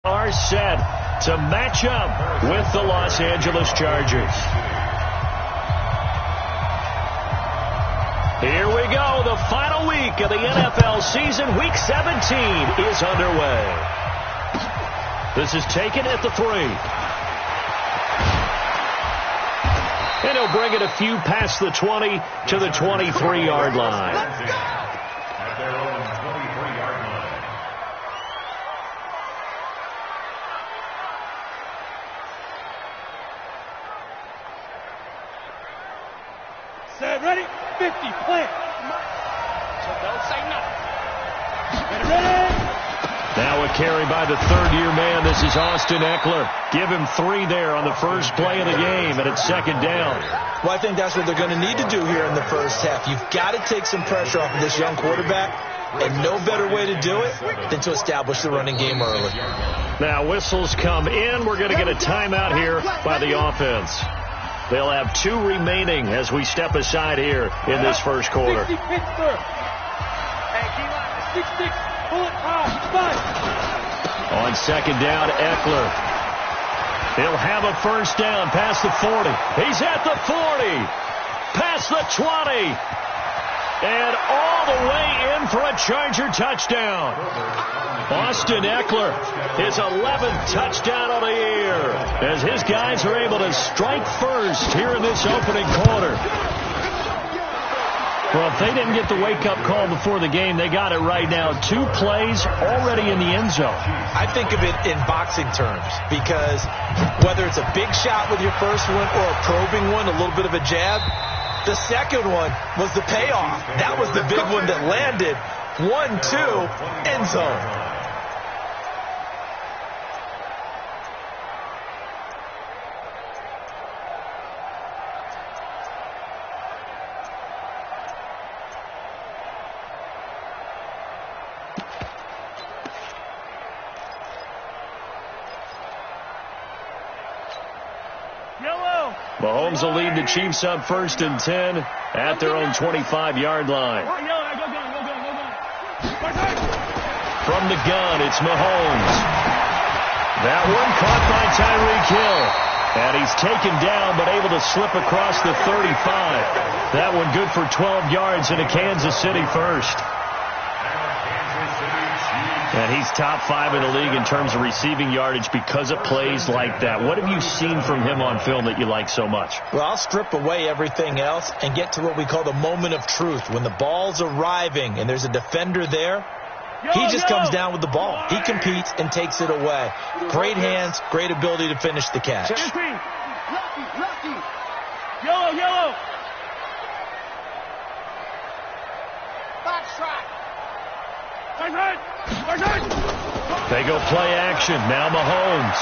Are set to match up with the Los Angeles Chargers. Here we go. The final week of the NFL season. Week 17 is underway. This is taken at the 3. And he'll bring it a few past the 20 to the 23-yard line. At their own 23-yard line. Set, ready, 50, plant. So don't say nothing. Ready. Now a carry by the third-year man. This is Austin Eckler. Give him 3 there on the first play of the game, and it's second down. Well, I think that's what they're going to need to do here in the first half. You've got to take some pressure off of this young quarterback, and no better way to do it than to establish the running game early. Now whistles come in. We're going to get a timeout here by the offense. They'll have 2 remaining as we step aside here in this first quarter. 60 Pittsburgh. Hey, keep on. 6-6. Pull it high. 5. On second down, Eckler. He'll have a first down past the 40. He's at the 40. Past the 20. And all the way in for a Charger touchdown. Austin Eckler, his 11th touchdown of the year, as his guys are able to strike first here in this opening quarter. Well, if they didn't get the wake-up call before the game, they got it right now. 2 plays already in the end zone. I think of it in boxing terms, because whether it's a big shot with your first one or a probing one, a little bit of a jab, the second one was the payoff. That was the big one that landed. 1-2, end zone. Mahomes will lead the Chiefs up first and 10 at their own 25-yard line. From the gun, it's Mahomes. That one caught by Tyreek Hill. And he's taken down but able to slip across the 35. That one good for 12 yards into Kansas City first. And he's top 5 in the league in terms of receiving yardage because of plays like that. What have you seen from him on film that you like so much? Well, I'll strip away everything else and get to what we call the moment of truth. When the ball's arriving and there's a defender there, he just comes down with the ball. He competes and takes it away. Great hands, great ability to finish the catch. Lucky. Yellow. Box track. They go play action. Now Mahomes.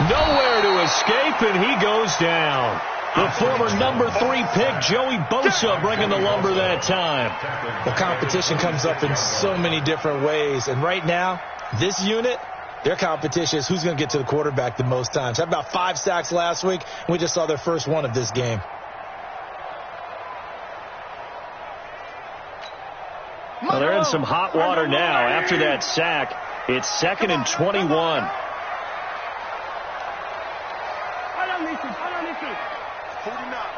Nowhere to escape, and he goes down. The former number 3 pick, Joey Bosa, bringing the lumber that time. The competition comes up in so many different ways. And right now, this unit, their competition is who's going to get to the quarterback the most times. Had about 5 sacks last week, and we just saw their first one of this game. Well, they're in some hot water now. After that sack, it's 2nd and 21.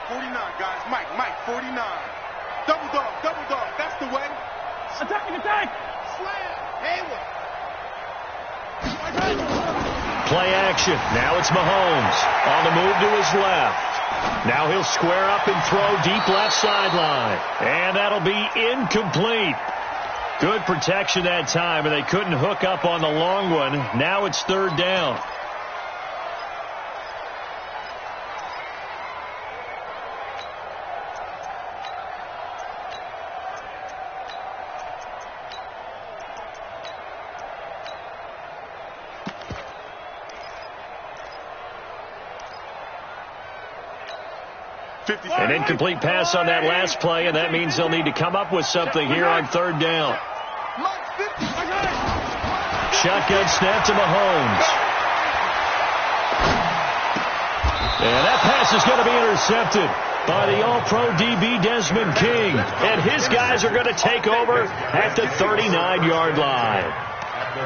49, guys. Mike, 49. Double dog. That's the way. Attack. Slam. Hayward. Play action. Now it's Mahomes on the move to his left. Now he'll square up and throw deep left sideline. And that'll be incomplete. Good protection that time, and they couldn't hook up on the long one. Now it's 3rd down. An incomplete pass on that last play, and that means they'll need to come up with something here on 3rd down. Shotgun snap to Mahomes. And that pass is going to be intercepted by the All-Pro DB Desmond King. And his guys are going to take over at the 39-yard line.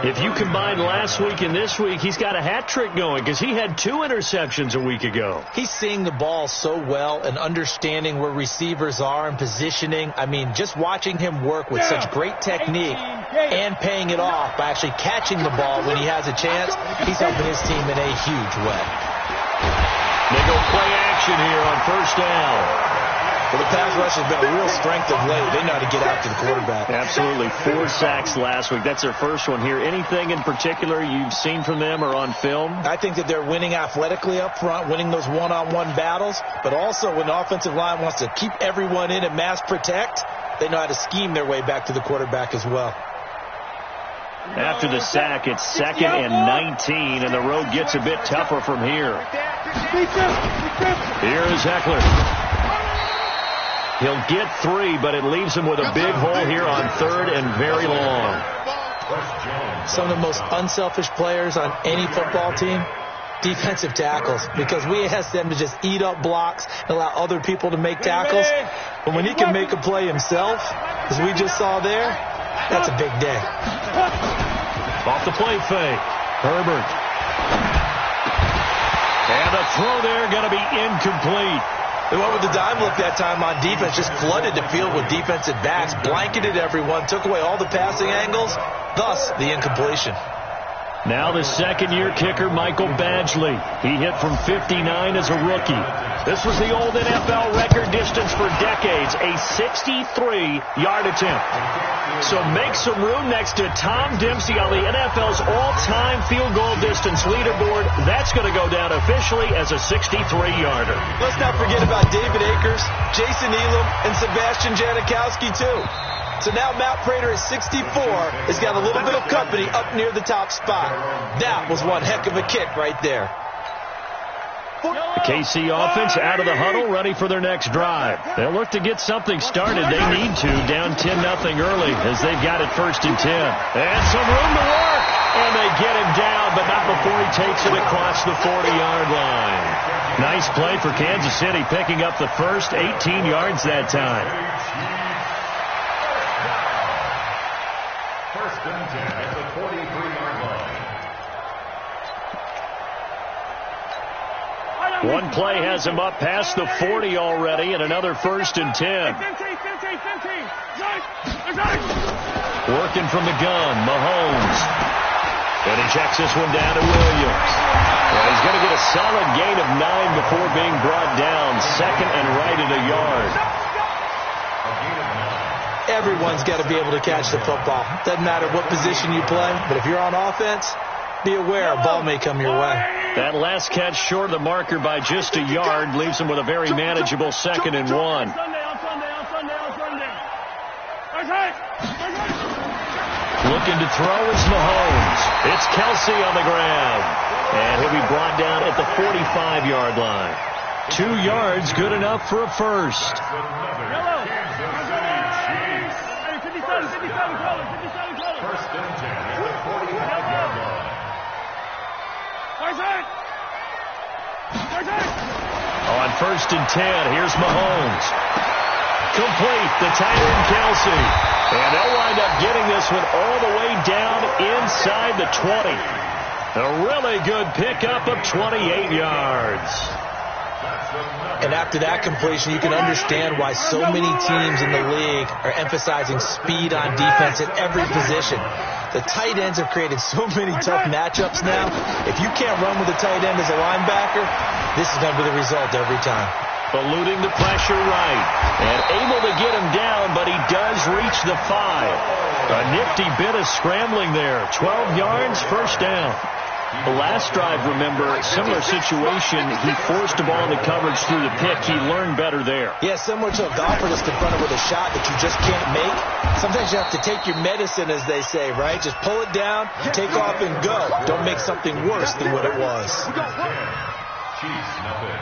If you combine last week and this week, he's got a hat trick going because he had 2 interceptions a week ago. He's seeing the ball so well and understanding where receivers are and positioning. I mean, just watching him work with such great technique and paying it off by actually catching the ball when he has a chance, he's helping his team in a huge way. They go play action here on first down. Well, the pass rush has been a real strength of late. They know how to get after the quarterback. Absolutely. 4 sacks last week. That's their first one here. Anything in particular you've seen from them or on film? I think that they're winning athletically up front, winning those one-on-one battles, but also when the offensive line wants to keep everyone in and mass protect, they know how to scheme their way back to the quarterback as well. After the sack, it's 2nd and 19, and the road gets a bit tougher from here. Here is Eckler. He'll get 3, but it leaves him with a big hole here on 3rd and very long. Some of the most unselfish players on any football team, defensive tackles, because we ask them to just eat up blocks and allow other people to make tackles. But when he can make a play himself, as we just saw there, that's a big day. Off the play fake. Herbert. And the throw there going to be incomplete. They went with the dime look that time on defense, just flooded the field with defensive backs, blanketed everyone, took away all the passing angles, thus the incompletion. Now the second-year kicker, Michael Badgley. He hit from 59 as a rookie. This was the old NFL record distance for decades, a 63-yard attempt. So make some room next to Tom Dempsey on the NFL's all-time field goal distance leaderboard. That's going to go down officially as a 63-yarder. Let's not forget about David Akers, Jason Elam, and Sebastian Janikowski, too. So now Matt Prater at 64 has got a little bit of company up near the top spot. That was one heck of a kick right there. The KC offense out of the huddle, ready for their next drive. They'll look to get something started. They need to, down 10-0 early as they've got it 1st and 10. And some room to work. And they get him down, but not before he takes it across the 40-yard line. Nice play for Kansas City, picking up the first 18 yards that time. 1st and 10 at the 43-yard line. One play has him up past the 40 already, and another 1st and 10. Working from the gun, Mahomes. And he checks this one down to Williams. And he's going to get a solid gain of 9 before being brought down. 2nd and right at a yard. Everyone's got to be able to catch the football. Doesn't matter what position you play, but if you're on offense, be aware a ball may come your way. That last catch short of the marker by just a yard leaves him with a very manageable 2nd and 1. Looking to throw is Mahomes. It's Kelsey on the ground. And he'll be brought down at the 45-yard line. 2 yards, good enough for a first. On 1st and 10, here's Mahomes. Complete, the tight end Kelsey. And they'll wind up getting this one all the way down inside the 20. A really good pickup of 28 yards. And after that completion, you can understand why so many teams in the league are emphasizing speed on defense at every position. The tight ends have created so many tough matchups now. If you can't run with a tight end as a linebacker, this is going to be the result every time. Eluding the pressure right. And able to get him down, but he does reach the 5. A nifty bit of scrambling there. 12 yards, first down. The last drive, remember, similar situation. He forced the ball into coverage through the pick. He learned better there. Yeah, similar to a golfer that's confronted with a shot that you just can't make. Sometimes you have to take your medicine, as they say, right? Just pull it down, take off, and go. Don't make something worse than what it was. Chiefs, nothing.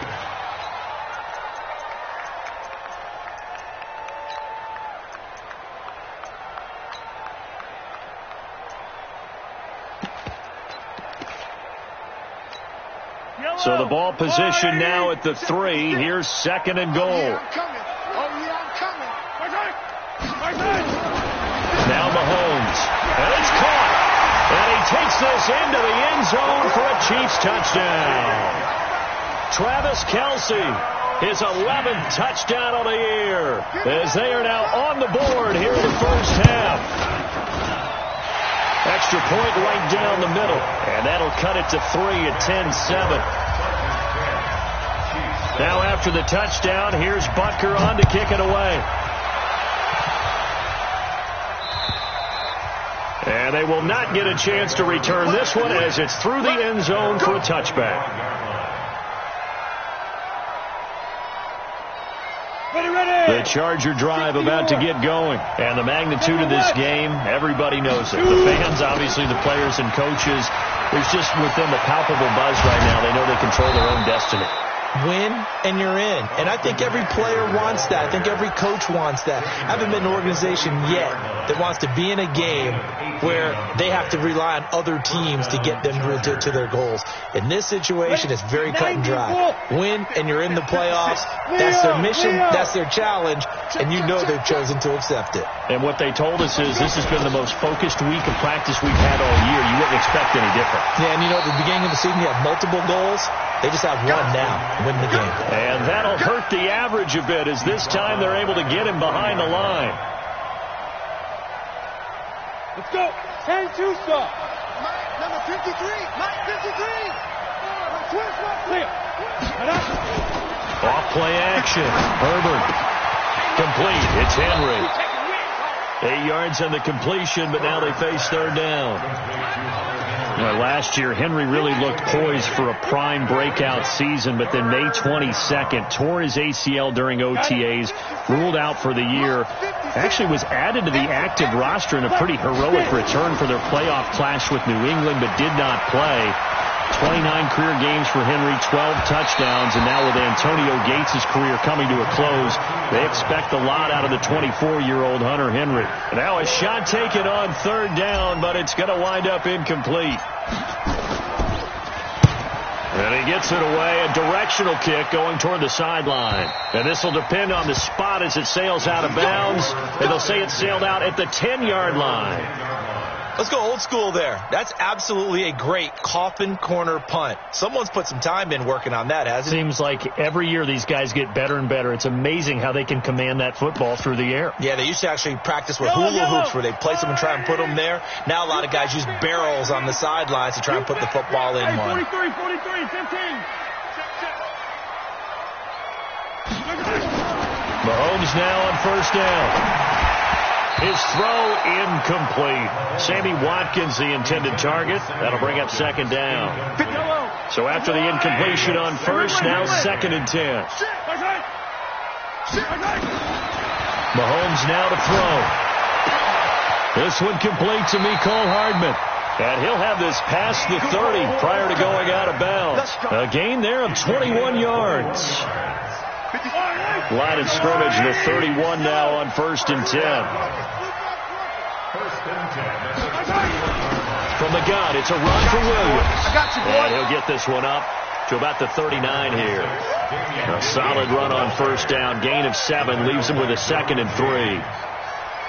So the ball position now at the 3. Here's 2nd and goal. Now Mahomes. And it's caught. And takes this into the end zone for a Chiefs touchdown. Travis Kelce, his 11th touchdown of the year, as they are now on the board here in the first half. Extra point right down the middle, and that'll cut it to 3 at 10-7. Now after the touchdown, here's Butker on to kick it away. And they will not get a chance to return this one as it's through the end zone for a touchback. The Charger drive about to get going. And the magnitude of this game, everybody knows it. The fans, obviously the players and coaches. There's just with them a palpable buzz right now. They know they control their own destiny. Win, and you're in. And I think every player wants that. I think every coach wants that. I haven't been an organization yet that wants to be in a game where they have to rely on other teams to get them to their goals. In this situation, it's very cut and dry. Win, and you're in the playoffs. That's their mission. That's their challenge. And you know they've chosen to accept it. And what they told us is this has been the most focused week of practice we've had all year. You wouldn't expect any different. Yeah, and you know, at the beginning of the season, you have multiple goals. They just have one now. Win the game. And that'll hurt the average a bit as this time they're able to get him behind the line. Let's go. 10-2 stop. Number 53. Mike 53. Clear. Off play action. Herbert. Complete. It's Henry. 8 yards on the completion, but now they face third down. Last year, Henry really looked poised for a prime breakout season, but then May 22nd, tore his ACL during OTAs, ruled out for the year. Actually was added to the active roster in a pretty heroic return for their playoff clash with New England, but did not play. 29 career games for Henry, 12 touchdowns, and now with Antonio Gates' career coming to a close, they expect a lot out of the 24-year-old Hunter Henry. Now a shot taken on third down, but it's going to wind up incomplete. And he gets it away, a directional kick going toward the sideline. And this will depend on the spot as it sails out of bounds, and they'll say it sailed out at the 10-yard line. Let's go old school there. That's absolutely a great coffin corner punt. Someone's put some time in working on that, hasn't it? Seems like every year these guys get better and better. It's amazing how they can command that football through the air. Yeah, they used to actually practice with hula hoops where they place them and try and put them there. Now a lot of guys use barrels on the sidelines to try and put the football in one. 43, 15. Mahomes now on first down. His throw incomplete. Sammy Watkins, the intended target. That'll bring up second down. So after the incompletion on first, now 2nd and 10. Mahomes now to throw. This one complete to Mecole Hardman. And he'll have this past the 30 prior to going out of bounds. A gain there of 21 yards. Line of scrimmage, the 31 now on 1st and 10. From the gun, it's a run for Williams. And he'll get this one up to about the 39 here. A solid run on first down. Gain of 7 leaves him with a 2nd and 3.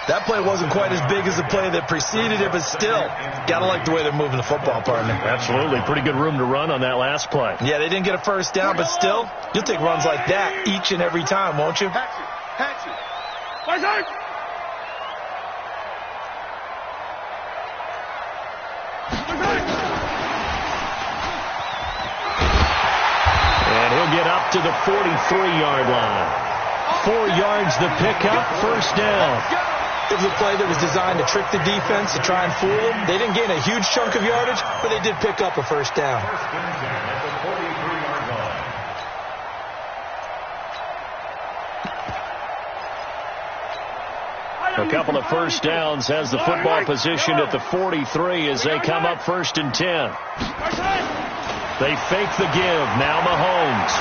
That play wasn't quite as big as the play that preceded it, but still, gotta like the way they're moving the football, partner. Absolutely. Pretty good room to run on that last play. Yeah, they didn't get a first down, but still, you'll take runs like that each and every time, won't you? And he'll get up to the 43-yard line. 4 yards the pickup, first down. It was a play that was designed to trick the defense, to try and fool them. They didn't gain a huge chunk of yardage, but they did pick up a first down. A couple of first downs has the football position at the 43 as they come up 1st and 10. They fake the give. Now Mahomes.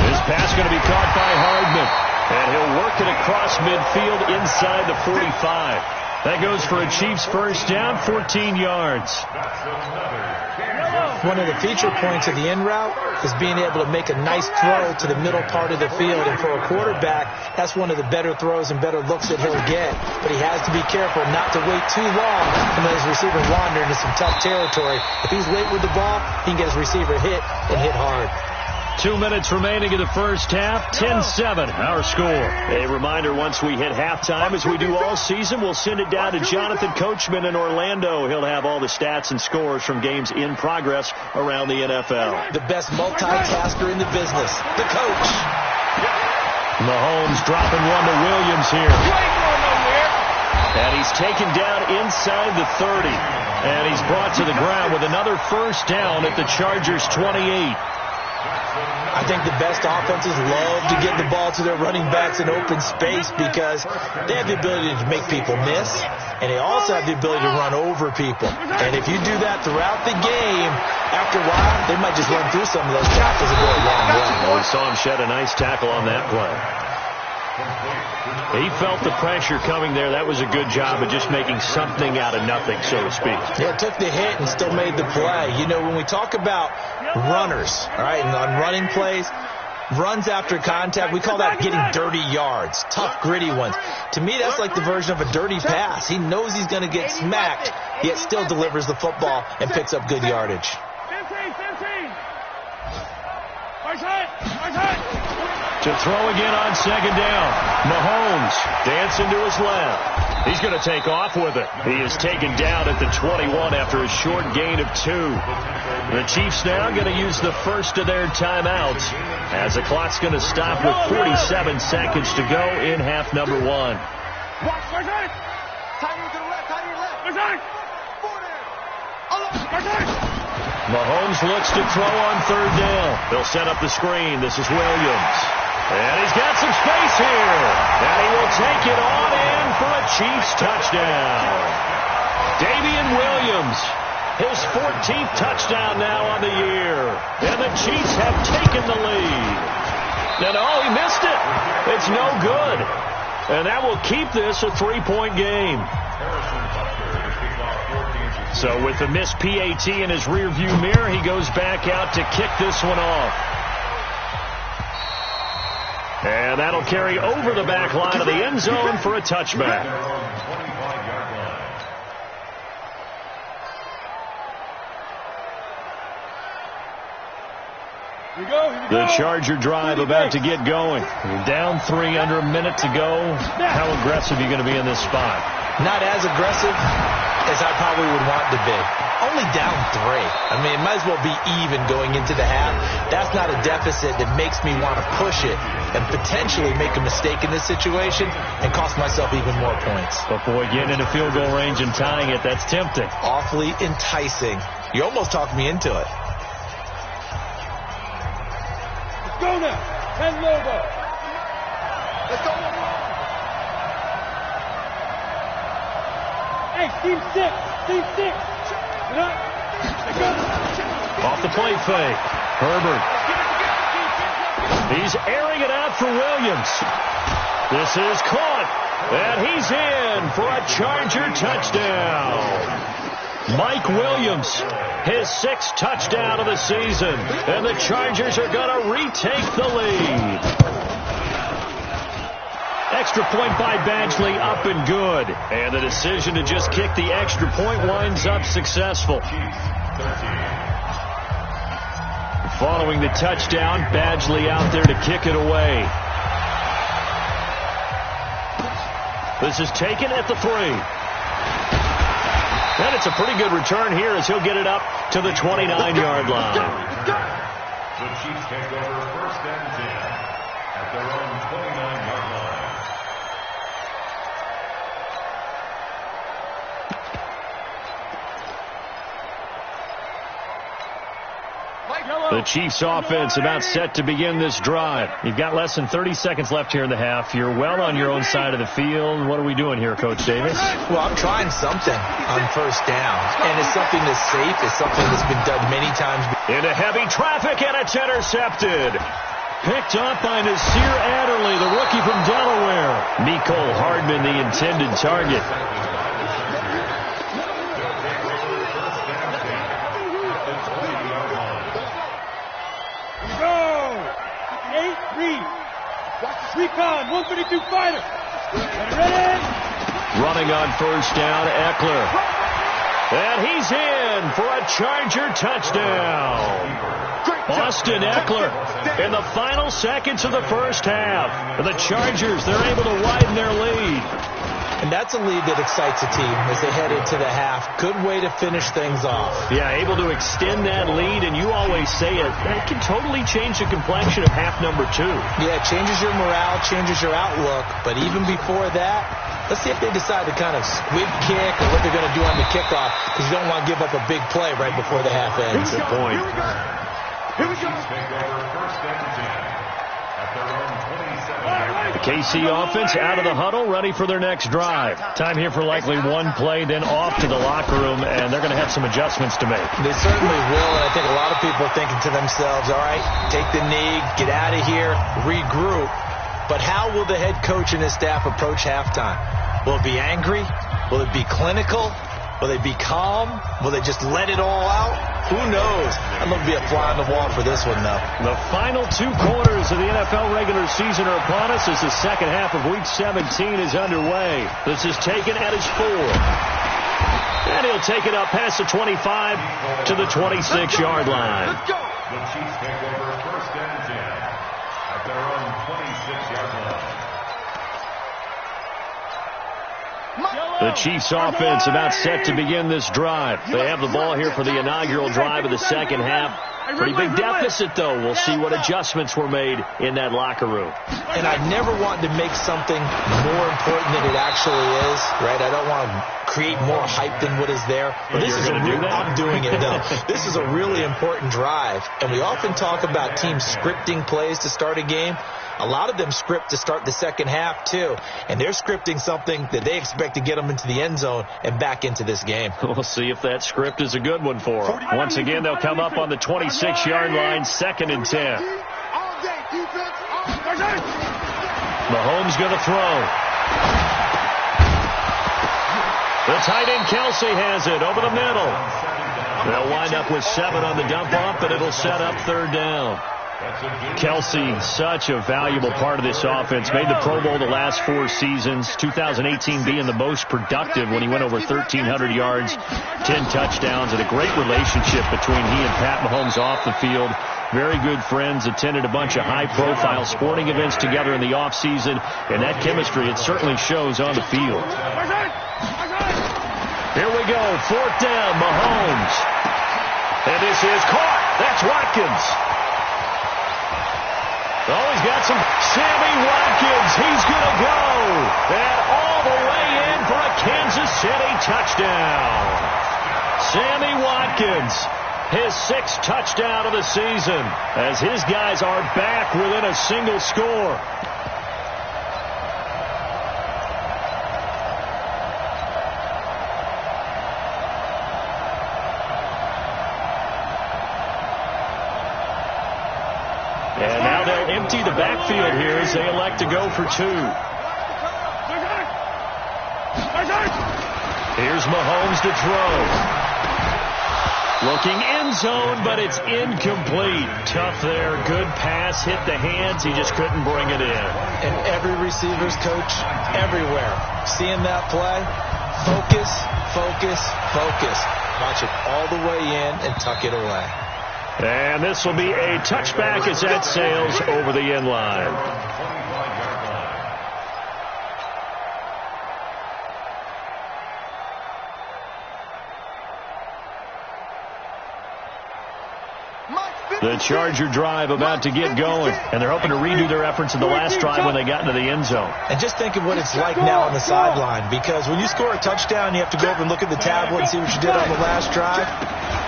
This pass going to be caught by Hardman. And he'll work it across midfield inside the 45. That goes for a Chiefs first down, 14 yards. One of the feature points of the in route is being able to make a nice throw to the middle part of the field. And for a quarterback, that's one of the better throws and better looks that he'll get. But he has to be careful not to wait too long and let his receiver wander into some tough territory. If he's late with the ball, he can get his receiver hit and hit hard. 2 minutes remaining in the first half, 10-7, our score. A reminder, once we hit halftime, as we do all season, we'll send it down to Jonathan Coachman in Orlando. He'll have all the stats and scores from games in progress around the NFL. The best multitasker in the business, the coach. Mahomes dropping one to Williams here. And he's taken down inside the 30. And he's brought to the ground with another first down at the Chargers' 28. I think the best offenses love to get the ball to their running backs in open space because they have the ability to make people miss, and they also have the ability to run over people. And if you do that throughout the game, after a while, they might just run through some of those tackles and go a long way. Well, we saw him shed a nice tackle on that play. He felt the pressure coming there. That was a good job of just making something out of nothing, so to speak. Yeah, took the hit and still made the play. You know, when we talk about runners, all right, and on running plays, runs after contact, we call that getting dirty yards, tough, gritty ones. To me, that's like the version of a dirty pass. He knows he's going to get smacked, yet still delivers the football and picks up good yardage. To throw again on second down. Mahomes dancing to his left. He's going to take off with it. He is taken down at the 21 after a short gain of 2. The Chiefs now going to use the first of their timeouts as the clock's going to stop with 47 seconds to go in half number 1. Mahomes looks to throw on third down. They'll set up the screen. This is Williams. And he's got some space here. And he will take it on in for a Chiefs touchdown. Damian Williams, his 14th touchdown now on the year. And the Chiefs have taken the lead. And oh, he missed it. It's no good. And that will keep this a 3-point game. So with the missed PAT in his rearview mirror, he goes back out to kick this one off. And that'll carry over the back line of the end zone for a touchback. The Charger drive about to get going. Down 3, under a minute to go. How aggressive are you going to be in this spot? Not as aggressive as I probably would want to be. Only down 3. I mean, it might as well be even going into the half. That's not a deficit that makes me want to push it and potentially make a mistake in this situation and cost myself even more points. But boy, getting into field goal range and tying it, that's tempting. Awfully enticing. You almost talked me into it. Let's go now. Ten Lobo. Let's go. Hey, team 6. Team 6. Off the play fake. Herbert. He's airing it out for Williams. This is caught. And he's in for a Charger touchdown. Mike Williams, his 6th touchdown of the season. And the Chargers are going to retake the lead. Extra point by Badgley, up and good. And the decision to just kick the extra point winds up successful. Following the touchdown, Badgley out there to kick it away. This is taken at the 3. And it's a pretty good return here as he'll get it up to the 29-yard line. The Chiefs take over first and 10 at their own 29-yard line. The Chiefs offense about set to begin this drive. You've got less than 30 seconds left here in the half. You're well on your own side of the field. What are we doing here, Coach Davis? Well, I'm trying something on first down. And it's something that's safe. It's something that's been done many times. Into heavy traffic, and it's intercepted. Picked up by Nasir Adderley, the rookie from Delaware. Mecole Hardman, the intended target. Recon, 152 fighter. Ready? Running on first down, Eckler. And he's in for a Charger touchdown. Austin Eckler in the final seconds of the first half. And the Chargers, they're able to widen their lead. And that's a lead that excites a team as they head into the half. Good way to finish things off. Yeah, able to extend that lead, and you always say it can totally change the complexion of half number 2. Yeah, it changes your morale, changes your outlook. But even before that, let's see if they decide to kind of squib kick or what they're going to do on the kickoff, because you don't want to give up a big play right before the half ends. Good point. Here we go. Take over first and 10 at their own 27. The KC offense out of the huddle, ready for their next drive. Time here for likely one play, then off to the locker room, and they're going to have some adjustments to make. They certainly will, and I think a lot of people are thinking to themselves, all right, take the knee, get out of here, regroup. But how will the head coach and his staff approach halftime? Will it be angry? Will it be clinical? Will they be calm? Will they just let it all out? Who knows? I'm going to be a fly on the wall for this one, though. The final 2 quarters of the NFL regular season are upon us as the second half of Week 17 is underway. This is taken at his 4. And he'll take it up past the 25 to the 26-yard line. The Chiefs take over first and 10 at their own 26-yard line. The Chiefs offense about set to begin this drive. They have the ball here for the inaugural drive of the second half. Pretty big deficit, though. We'll see what adjustments were made in that locker room. And I never wanted to make something more important than it actually is, right? I don't want to create more hype than what is there. But this is I'm doing it, though. This is a really important drive. And we often talk about teams scripting plays to start a game. A lot of them script to start the second half, too. And they're scripting something that they expect to get them into the end zone and back into this game. We'll see if that script is a good one for them. Once again, they'll come up on the 26-yard line, 2nd and 10. Mahomes going to throw. The tight end Kelsey has it over the middle. They'll wind up with 7 on the dump off, but it'll set up 3rd down. Kelsey, such a valuable part of this offense. Made the Pro Bowl the last 4 seasons. 2018 being the most productive when he went over 1,300 yards, 10 touchdowns, and a great relationship between he and Pat Mahomes off the field. Very good friends, attended a bunch of high-profile sporting events together in the offseason, and that chemistry, it certainly shows on the field. Here we go, 4th down, Mahomes. And this is caught. That's Watkins. Oh, he's got some Sammy Watkins. He's going to go. And all the way in for a Kansas City touchdown. Sammy Watkins, his 6th touchdown of the season, as his guys are back within a single score. And now they'll empty the backfield here as they elect to go for 2. Here's Mahomes to throw. Looking end zone, but it's incomplete. Tough there. Good pass. Hit the hands. He just couldn't bring it in. And every receiver's coach, everywhere, seeing that play, focus, focus, focus. Watch it all the way in and tuck it away. And this will be a touchback as that sails over the end line. The Charger drive about to get going, and they're hoping to redo their efforts in the last drive when they got into the end zone. And just think of what it's like now on the sideline, because when you score a touchdown, you have to go over and look at the tablet and see what you did on the last drive.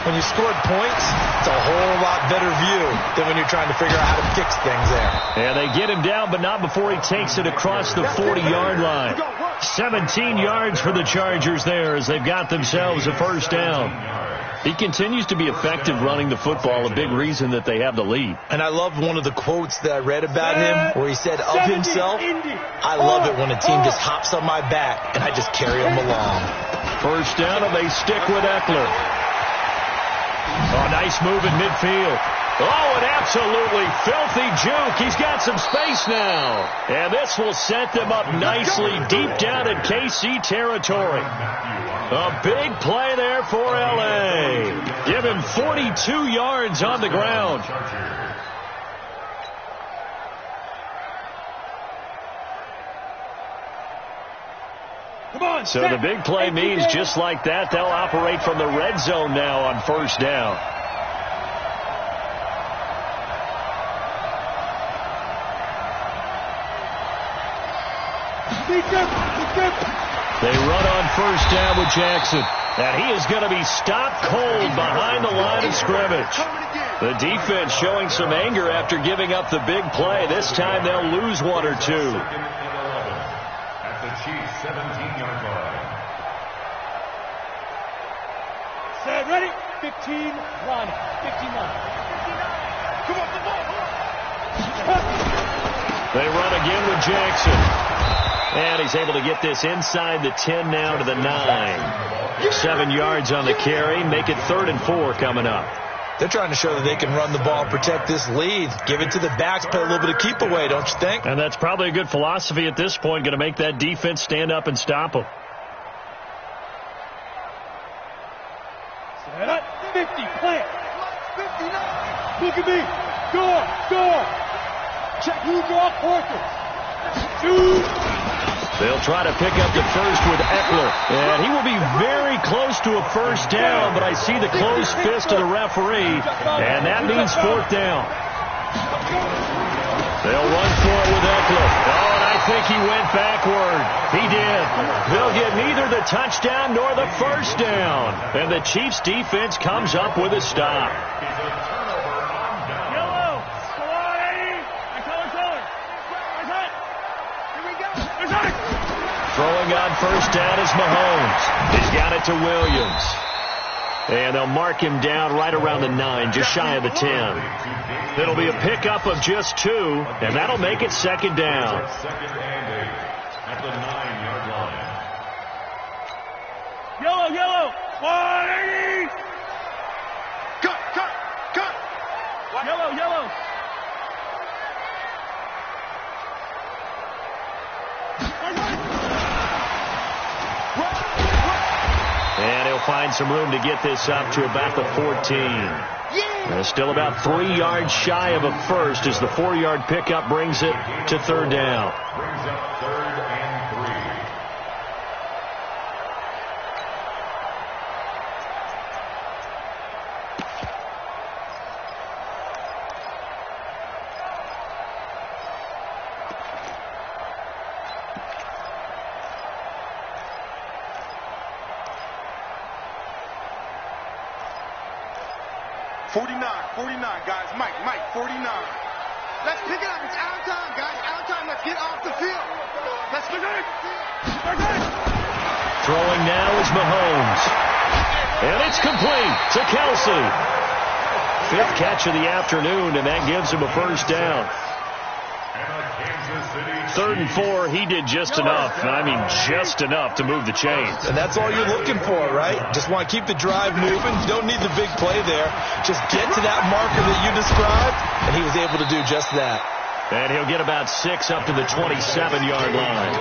When you scored points, it's a whole lot better view than when you're trying to figure out how to fix things there. And they get him down, but not before he takes it across the 40-yard line. 17 yards for the Chargers there as they've got themselves a 1st down. He continues to be effective running the football, a big reason that they have the lead. And I love one of the quotes that I read about him where he said of himself, I love it when a team just hops on my back and I just carry them along. 1st down, and they stick with Eckler. Oh, nice move in midfield. Oh, an absolutely filthy juke. He's got some space now. And this will set them up nicely deep down in KC territory. A big play there for L.A. Give him 42 yards on the ground. So the big play means just like that, they'll operate from the red zone now on first down. They run on first down with Jackson. And he is going to be stopped cold behind the line of scrimmage. The defense showing some anger after giving up the big play. This time they'll lose one or two. At the Chiefs' 17-yard line. Set, ready? 15, line. 59. Come on, come on. They run again with Jackson. And he's able to get this inside the 10 now to the 9. 7 yards on the carry. Make it 3rd and 4 coming up. They're trying to show that they can run the ball, protect this lead. Give it to the backs, play a little bit of keep away, don't you think? And that's probably a good philosophy at this point. Going to make that defense stand up and stop them. Set up. 50, plant. 59. Look at me. Door. Check who draw courses. 2. They'll try to pick up the first with Eckler. And he will be very close to a first down, but I see the closed fist of the referee, and that means 4th down. They'll run for it with Eckler. Oh, and I think he went backward. He did. They'll get neither the touchdown nor the first down. And the Chiefs defense comes up with a stop. Throwing on first down is Mahomes. He's got it to Williams. And they'll mark him down right around the 9, just shy of the 10. It'll be a pickup of just 2, and that'll make it 2nd down. 2nd and 8 at the 9-yard line. Yellow. 180. Cut. Yellow. And he'll find some room to get this up to about the 14. And still about 3 yards shy of a first as the 4-yard pickup brings it to 3rd down. Brings up 3rd and 3. Guys, Mike, 49. Let's pick it up. It's out of time, guys. Out of time. Let's get off the field. Let's get it. Throwing now is Mahomes. And it's complete to Kelsey. 5th catch of the afternoon, and that gives him a first down. 3rd and 4, he did just enough. And I mean just enough to move the chains. And that's all you're looking for, right? Just want to keep the drive moving. You don't need the big play there. Just get to that marker that you described, and he was able to do just that. And he'll get about 6 up to the 27-yard line.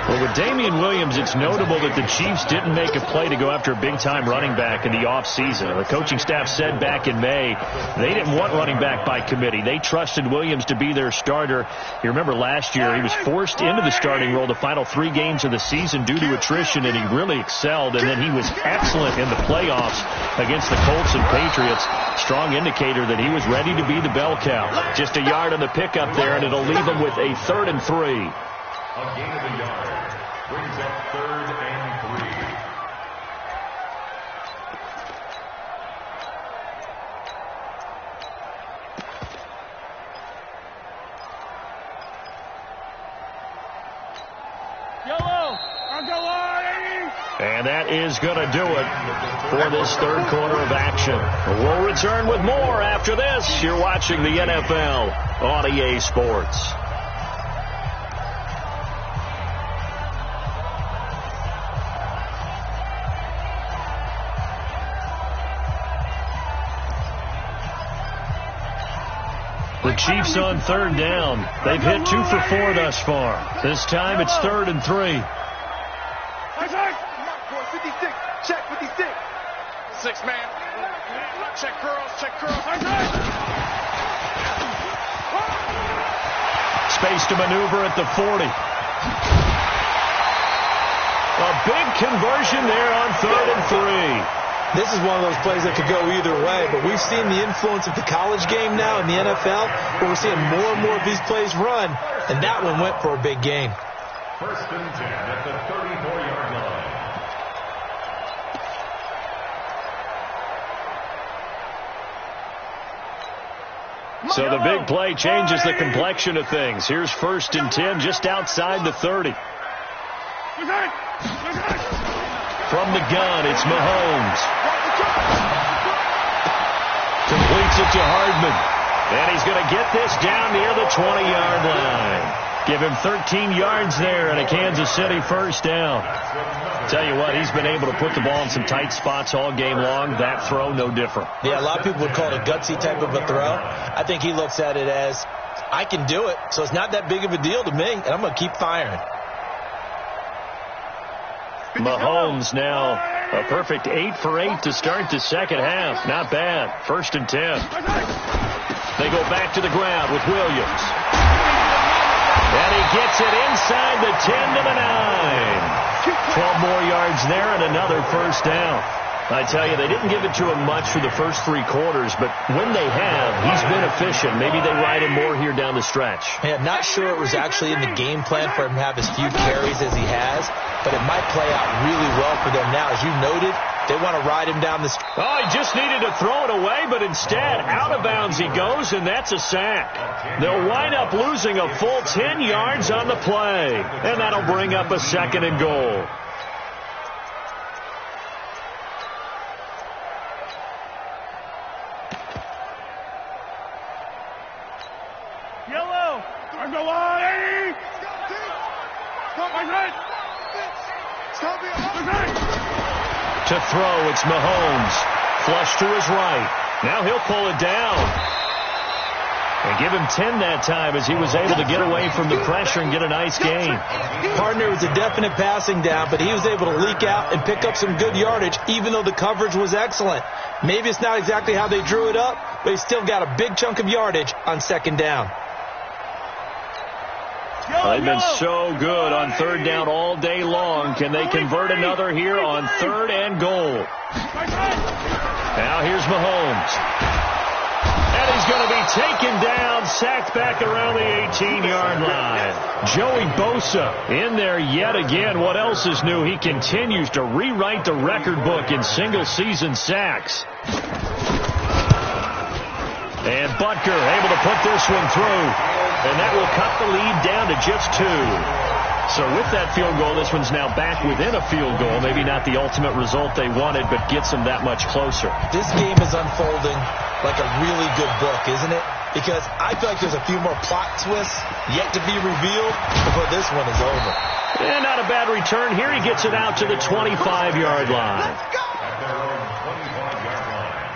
Well, with Damian Williams, it's notable that the Chiefs didn't make a play to go after a big-time running back in the offseason. The coaching staff said back in May they didn't want running back by committee. They trusted Williams to be their starter. You remember last year he was forced into the starting role the final 3 games of the season due to attrition, and he really excelled. And then he was excellent in the playoffs against the Colts and Patriots. Strong indicator that he was ready to be the bell cow. Just a yard on the pickup there, and it'll leave him with a 3rd and 3. A gain of a yard brings up 3rd and 3. And that is going to do it for this 3rd quarter of action. We'll return with more after this. You're watching the NFL on EA Sports. Chiefs on third down. They've hit 2 for 4 thus far. This time it's 3rd and 3. Check 56. 6 man. Check curls. Space to maneuver at the 40. A big conversion there on 3rd and 3. This is one of those plays that could go either way, but we've seen the influence of the college game now in the NFL, where we're seeing more and more of these plays run, and that one went for a big gain. 1st and 10 at the 34-yard line. So the big play changes the complexion of things. Here's 1st and 10 just outside the 30. From the gun, it's Mahomes. Completes it to Hardman. And he's going to get this down near the 20-yard line. Give him 13 yards there and a Kansas City 1st down. Tell you what, he's been able to put the ball in some tight spots all game long. That throw, no different. Yeah, a lot of people would call it a gutsy type of a throw. I think he looks at it as, I can do it, so it's not that big of a deal to me, and I'm going to keep firing. Mahomes now a perfect 8 for 8 to start the second half. Not bad. 1st and 10. They go back to the ground with Williams. And he gets it inside the 10 to the 9. 12 more yards there and another 1st down. I tell you, they didn't give it to him much for the first 3 quarters, but when they have, he's been efficient. Maybe they ride him more here down the stretch. Yeah, not sure it was actually in the game plan for him to have as few carries as he has, but it might play out really well for them now. As you noted, they want to ride him down the stretch. Oh, he just needed to throw it away, but instead, out of bounds he goes, and that's a sack. They'll wind up losing a full 10 yards on the play, and that'll bring up a 2nd and goal. Yellow. I'm the line. To throw, it's Mahomes. Flush to his right. Now he'll pull it down. And give him 10 that time as he was able to get away from the pressure and get a nice gain. Partner was a definite passing down, but he was able to leak out and pick up some good yardage, even though the coverage was excellent. Maybe it's not exactly how they drew it up, but he still got a big chunk of yardage on 2nd down. They've been so good on 3rd down all day long. Can they convert another here on 3rd and goal? Now here's Mahomes. And he's going to be taken down, sacked back around the 18-yard line. Joey Bosa in there yet again. What else is new? He continues to rewrite the record book in single-season sacks. And Butker able to put this one through. And that will cut the lead down to just 2. So with that field goal, this one's now back within a field goal. Maybe not the ultimate result they wanted, but gets them that much closer. This game is unfolding like a really good book, isn't it? Because I feel like there's a few more plot twists yet to be revealed before this one is over. And not a bad return here. He gets it out to the 25-yard line. At their own 25-yard line.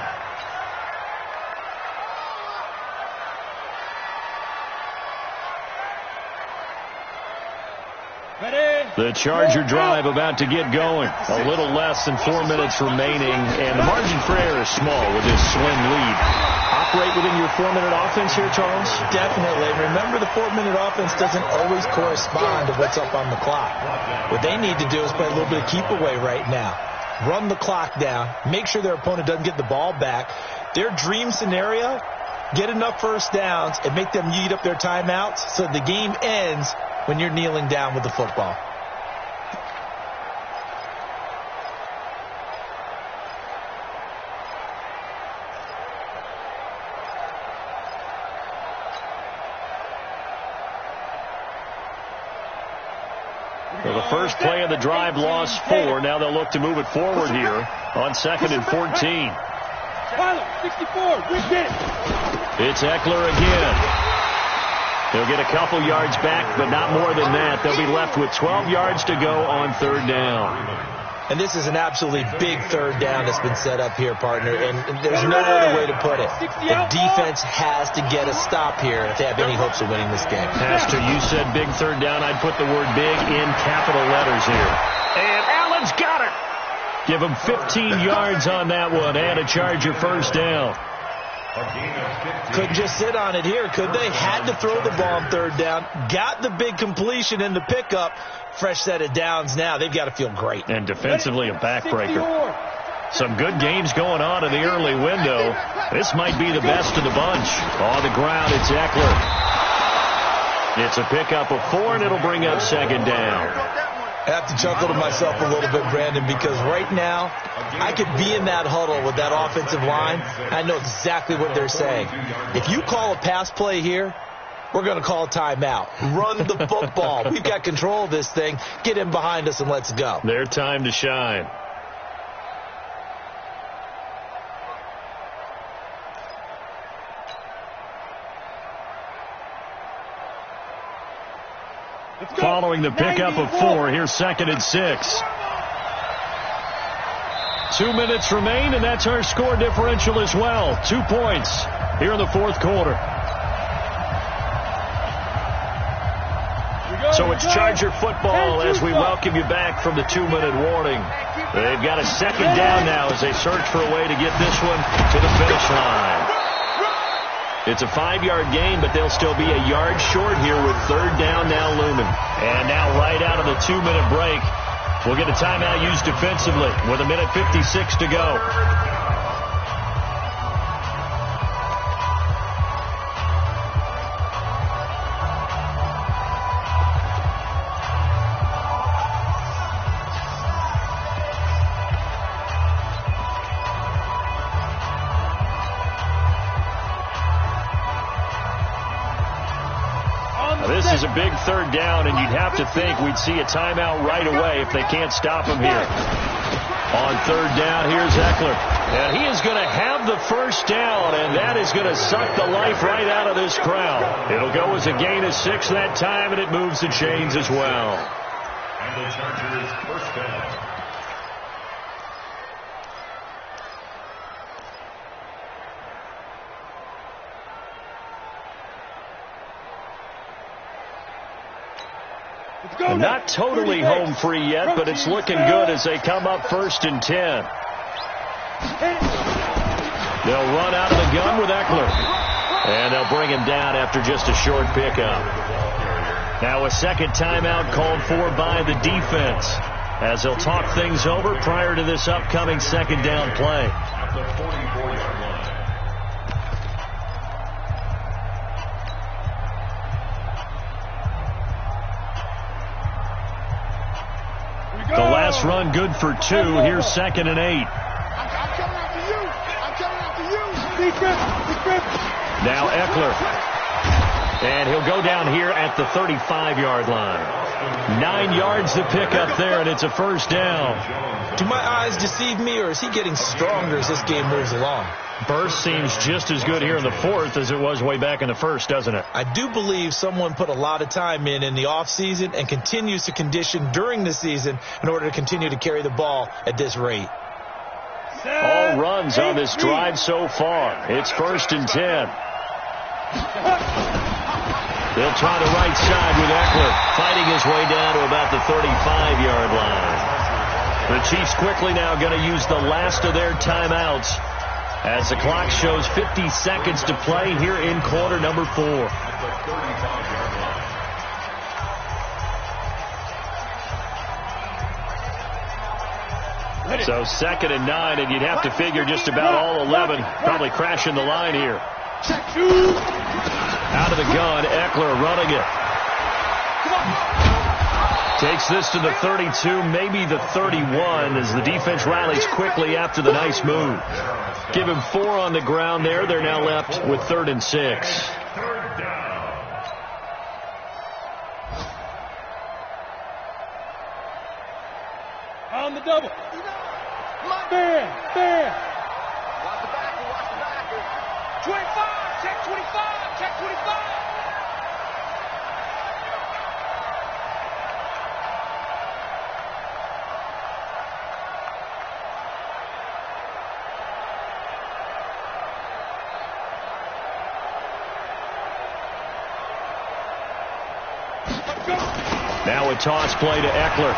The Charger drive about to get going. A little less than 4 minutes remaining, and the margin for error is small with this slim lead. Operate within your 4-minute offense here, Charles? Definitely. Remember, the 4-minute offense doesn't always correspond to what's up on the clock. What they need to do is play a little bit of keep away right now. Run the clock down. Make sure their opponent doesn't get the ball back. Their dream scenario, get enough 1st downs and make them eat up their timeouts so the game ends when you're kneeling down with the football. Well, the first play of the drive lost 4. Now they'll look to move it forward here on 2nd and 14. 64, we did it. It's Eckler again. They'll get a couple yards back, but not more than that. They'll be left with 12 yards to go on 3rd down. And this is an absolutely big third down that's been set up here, partner, and there's no other way to put it. The defense has to get a stop here if they have any hopes of winning this game. Pastor, you said big third down. I'd put the word big in capital letters here. And Allen's got it. Give him 15 yards on that one and a Charger first down. Couldn't just sit on it here, could they? Had to throw the ball on third down. Got the big completion in the pickup. Fresh set of downs now. They've got to feel great. And defensively a backbreaker. Some good games going on in the early window. This might be the best of the bunch. On the ground, it's Eckler. It's a pickup of 4, and it'll bring up second down. I have to chuckle to myself a little bit, Brandon, because right now I could be in that huddle with that offensive line. I know exactly what they're saying. If you call a pass play here, we're going to call a timeout. Run the football. We've got control of this thing. Get in behind us and let's go. Their time to shine. Following the pickup of 4, here's 2nd and 6. 2 minutes remain, and that's our score differential as well. 2 points here in the fourth quarter. So it's Charger football as we welcome you back from the 2-minute warning. They've got a second down now as they search for a way to get this one to the finish line. It's a 5-yard gain, but they'll still be a yard short here with third down now looming. And now right out of the 2-minute break, we'll get a timeout used defensively with 1:56 to go. This is a big third down, and you'd have to think we'd see a timeout right away if they can't stop him here. On third down, here's Eckler. And he is going to have the first down, and that is going to suck the life right out of this crowd. It'll go as a gain of 6 that time, and it moves the chains as well. And the Chargers first down. Not totally home free yet, but it's looking good as they come up 1st and 10. They'll run out of the gun with Eckler. And they'll bring him down after just a short pickup. Now a second timeout called for by the defense as they'll talk things over prior to this upcoming second down play. At the 44-yard line. The last run good for 2. Here's 2nd and 8. I'm coming after you. I'm coming after you. Defense. Now Eckler. And he'll go down here at the 35-yard line. 9 yards to pick up there, and it's a first down. Do my eyes deceive me, or is he getting stronger as this game moves along? Burst seems just as good here in the fourth as it was way back in the first, doesn't it? I do believe someone put a lot of time in the offseason and continues to condition during the season in order to continue to carry the ball at this rate. All runs on this drive so far. It's 1st and 10. They'll try the right side with Eckler, fighting his way down to about the 35-yard line. The Chiefs quickly now going to use the last of their timeouts as the clock shows 50 seconds to play here in quarter number 4. So 2nd and 9, and you'd have to figure just about all 11 probably crashing the line here. Out of the gun, Eckler running it. Takes this to the 32, maybe the 31, as the defense rallies quickly after the nice move. Give him 4 on the ground there. They're now left with 3rd and 6. Third down. On the double. Fair. Watch the backer. 25. Check 25. Check 25. Now a toss play to Eckler.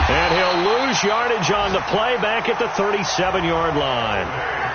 And he'll lose yardage on the play back at the 37-yard line.